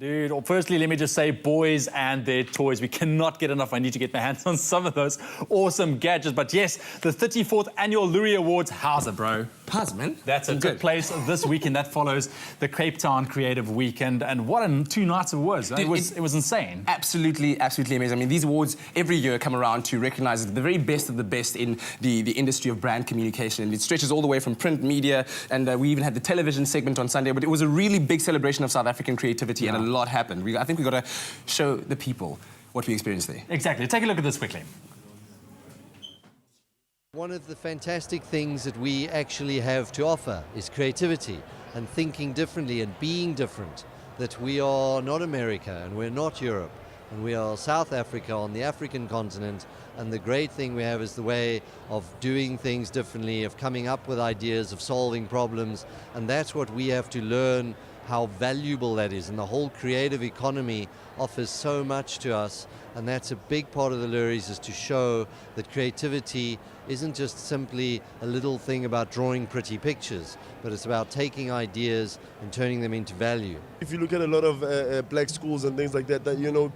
Dude, well, firstly, let me just say, boys and their toys. We cannot get enough. I need to get my hands on some of those awesome gadgets. But yes, the 34th annual Loerie Awards. How's it, bro? How's it, man? That's a good place this weekend. That follows the Cape Town Creative Weekend. And what a 2 nights it was. Dude, it was insane. Absolutely, absolutely amazing. I mean, these awards every year come around to recognize the very best of the best in the industry of brand communication. And it stretches all the way from print media, and we even had the television segment on Sunday. But it was a really big celebration of South African creativity, and a lot happened. I think we've got to show the people what we experienced there. Exactly. Take a look at this quickly. One of the fantastic things that we actually have to offer is creativity and thinking differently and being different. That we are not America and we're not Europe, and we are South Africa on the African continent, and the great thing we have is the way of doing things differently, of coming up with ideas, of solving problems, and that's what we have to learn how valuable that is, and the whole creative economy offers so much to us, and that's a big part of the Loeries, is to show that creativity isn't just simply a little thing about drawing pretty pictures, but it's about taking ideas and turning them into value. If you look at a lot of black schools and things like that, you know,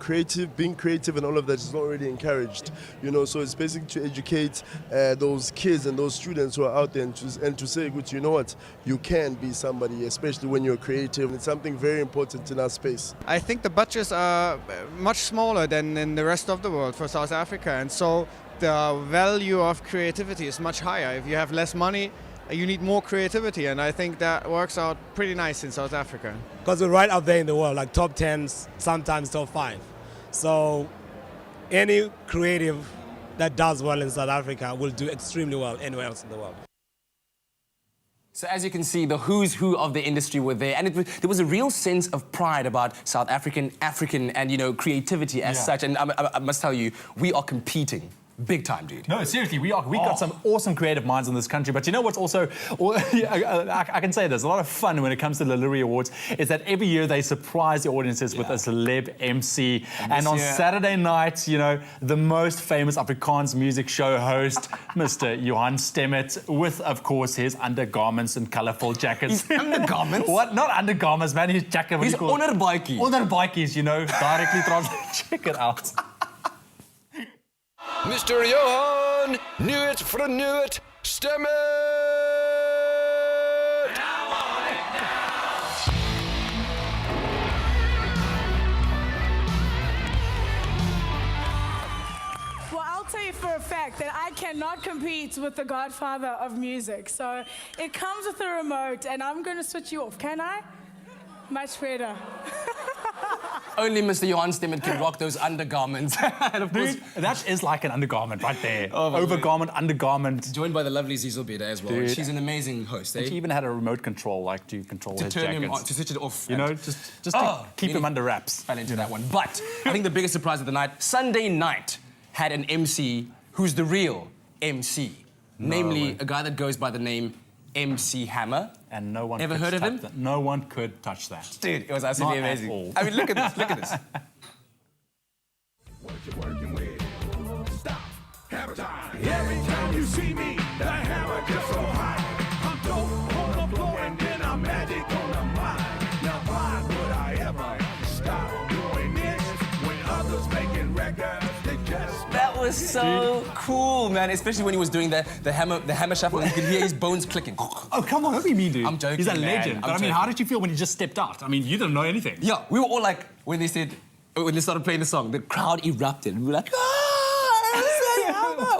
being creative and all of that is not really encouraged, you know, so it's basically to educate those kids and those students who are out there and to say, you know what, you can be somebody, especially when you're creative. It's something very important in our space. I think the budgets are much smaller than in the rest of the world for South Africa, and so the value of creativity is much higher. If you have less money, you need more creativity, and I think that works out pretty nice in South Africa. Because we're right up there in the world, like top 10s, sometimes top 5. So any creative that does well in South Africa will do extremely well anywhere else in the world. So as you can see, the who's who of the industry were there, and there was a real sense of pride about South African, and, you know, creativity as such. And I must tell you, we are competing big time, dude. No, seriously, we got some awesome creative minds in this country. But you know what's also, I can say there's a lot of fun when it comes to the Loerie Awards, is that every year they surprise the audiences with a celeb MC. And on Saturday night, you know, the most famous Afrikaans music show host, Mr. Johan Stemmet, with, of course, his undergarments and colourful jackets. His undergarments? What? Not undergarments, man. His jacket. His onderbikies. Onderbikies, you know, directly translated. Check it out. Mr. Johan, knew it for knew it, stem it! Well, I'll tell you for a fact that I cannot compete with the godfather of music. So it comes with a remote, and I'm going to switch you off, can I? Much better. Only Mr. Johan Stemmet can rock those undergarments. And of course, dude, that is like an undergarment right there. Overgarment, undergarment. Joined by the lovely Zizelbeda as well. Dude. She's an amazing host, eh? She even had a remote control, like, to control his turn jackets. him on, to switch it off. You know, just to keep him under wraps. Fell into that one. But I think the biggest surprise of the night, Sunday night had an MC who's the real MC. Namely, a guy that goes by the name MC Hammer. And no one ever heard of him? No one could touch that. Dude, it was absolutely amazing. I mean, look at this, look at this. What you working with? Stop. Hammer time. Every time you see me, the hammer gets so high. I'm dope on the floor and then I'm magic on the mind. Now why would I ever stop doing this when others making records? They just That was so cool, man. Especially when he was doing the hammer shuffle, and you could hear his bones clicking. Oh, come on, what do you mean, dude? I'm joking, He's a man. legend. But I mean, how did you feel when he just stepped out? I mean, you didn't know anything. Yeah, we were all like, when they started playing the song, the crowd erupted. We were like,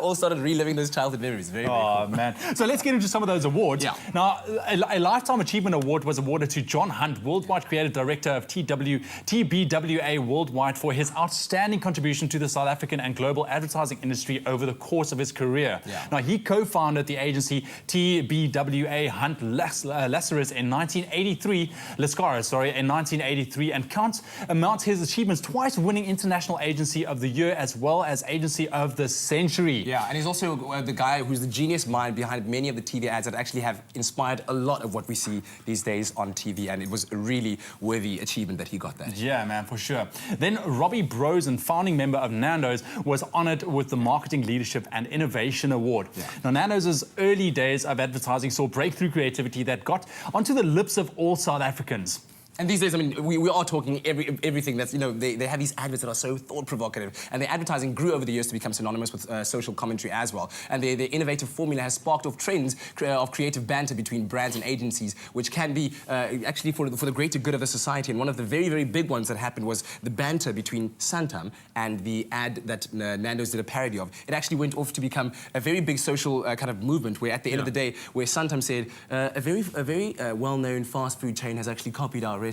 all started reliving those childhood memories. Very, very cool. Man. So let's get into some of those awards. Yeah. Now, a Lifetime Achievement Award was awarded to John Hunt, Worldwide Creative Director of TBWA Worldwide, for his outstanding contribution to the South African and global advertising industry over the course of his career. Yeah. Now, he co-founded the agency TBWA Hunt Lascaris in 1983, in 1983, and amounts his achievements twice winning International Agency of the Year as well as Agency of the Century. Yeah, and he's also the guy who's the genius mind behind many of the TV ads that actually have inspired a lot of what we see these days on TV, and it was a really worthy achievement that he got that. Yeah, man, for sure. Then Robbie Brosen, founding member of Nando's, was honoured with the Marketing Leadership and Innovation Award. Yeah. Now, Nando's early days of advertising saw breakthrough creativity that got onto the lips of all South Africans. And these days, I mean, we are talking everything that's, you know, they have these adverts that are so thought-provocative, and their advertising grew over the years to become synonymous with social commentary as well. And their innovative formula has sparked off trends of creative banter between brands and agencies, which can be actually for the greater good of the society. And one of the very, very big ones that happened was the banter between Santam and the ad that Nando's did a parody of. It actually went off to become a very big social kind of movement, where at the end of the day, where Santam said, a very well-known fast food chain has actually copied our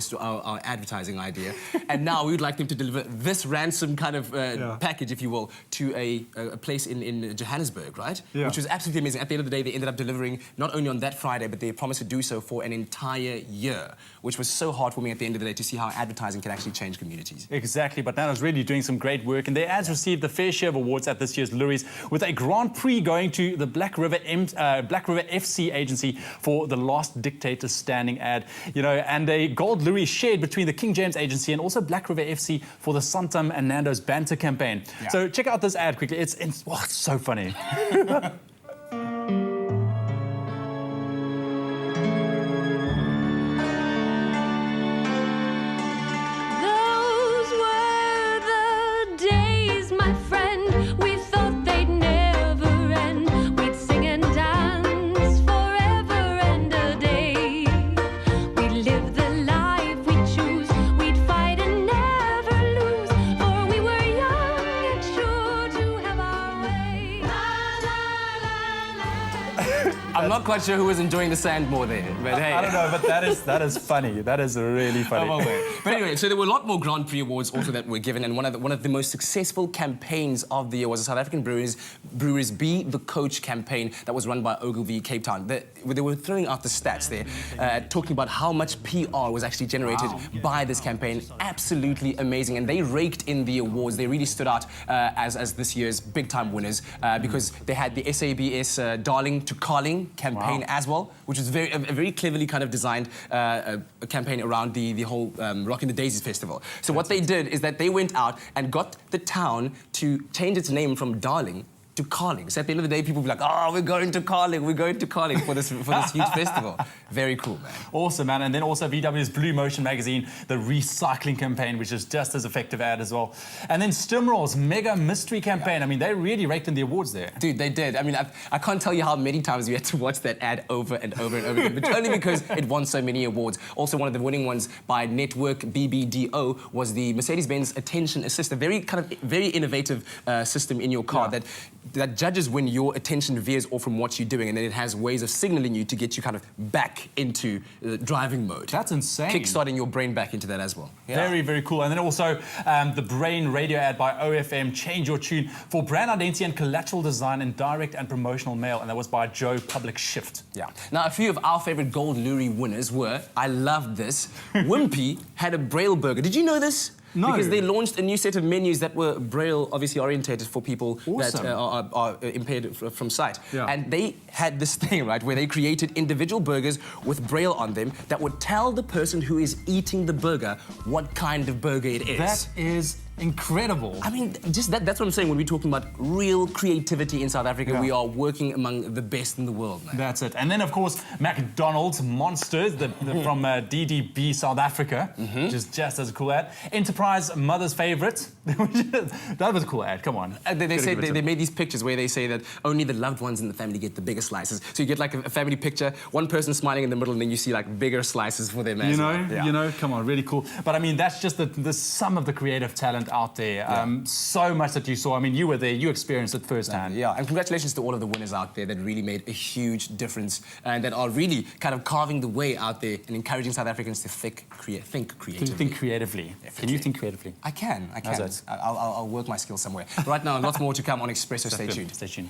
advertising idea, and now we would like them to deliver this ransom kind of package, if you will, to a place in Johannesburg, right? Yeah. Which was absolutely amazing. At the end of the day, they ended up delivering not only on that Friday, but they promised to do so for an entire year, which was so heartwarming at the end of the day to see how advertising can actually change communities. Exactly, but Nando's really doing some great work, and their ads received the fair share of awards at this year's Loeries, with a Grand Prix going to the Black River FC agency for the Last Dictator Standing ad, you know, and a gold Loerie shared between the King James agency and also Black River FC for the Santam and Nando's banter campaign. Yeah. So check out this ad quickly. It's so funny. I'm not quite sure who was enjoying the sand more there, but hey. I don't know, but that is funny. That is really funny. But anyway, so there were a lot more Grand Prix awards also that were given, and one of the most successful campaigns of the year was the South African Breweries Be the Coach campaign that was run by Ogilvy Cape Town. They were throwing out the stats there, talking about how much PR was actually generated by this campaign. Absolutely amazing, and they raked in the awards. They really stood out as this year's big-time winners because they had the SABS Darling to Carling campaign as well, which was a very cleverly kind of designed a campaign around the whole Rockin' the Daisies festival. So what they did is that they went out and got the town to change its name from Darling to Carling. So at the end of the day, people will be like, oh, we're going to Carling for this huge festival. Very cool, man. Awesome, man. And then also VW's Blue Motion magazine, the recycling campaign, which is just as effective ad as well. And then Stimrol's mega mystery campaign. I mean, they really raked in the awards there. Dude, they did. I mean, I can't tell you how many times we had to watch that ad over and over and over again, but only because it won so many awards. Also, one of the winning ones by Network BBDO was the Mercedes-Benz Attention Assist, a very innovative system in your car that judges when your attention veers off from what you're doing, and then it has ways of signaling you to get you kind of back into driving mode. That's insane. Kickstarting your brain back into that as well. Yeah. Very, very cool. And then also the Brain radio ad by OFM, Change Your Tune, for brand identity and collateral design in direct and promotional mail, and that was by Joe Public Shift. Yeah. Now, a few of our favorite Gold Loerie winners were, I loved this, Wimpy had a Braille burger. Did you know this? No. Because they launched a new set of menus that were Braille, obviously orientated for people that are impaired from sight. Yeah. And they had this thing, right, where they created individual burgers with Braille on them that would tell the person who is eating the burger what kind of burger it is. That is incredible. I mean, just that's what I'm saying when we're talking about real creativity in South Africa. We are working among the best in the world, man. That's it. And then, of course, McDonald's Monsters from DDB South Africa, which is just as a cool ad. Enterprise Mother's Favorite. That was a cool ad, come on. They made these pictures where they say that only the loved ones in the family get the bigger slices. So you get like a family picture, one person smiling in the middle, and then you see like bigger slices for them as well. You know, come on, really cool. But I mean, that's just the sum of the creative talent out there. So much that you saw. I mean, you were there, you experienced it firsthand. Yeah, and congratulations to all of the winners out there that really made a huge difference and that are really kind of carving the way out there and encouraging South Africans to think creatively. Think creatively. Can you think creatively? I can. How's that? I'll work my skills somewhere. Right now, lots more to come on Expresso. Stay tuned. Stay tuned.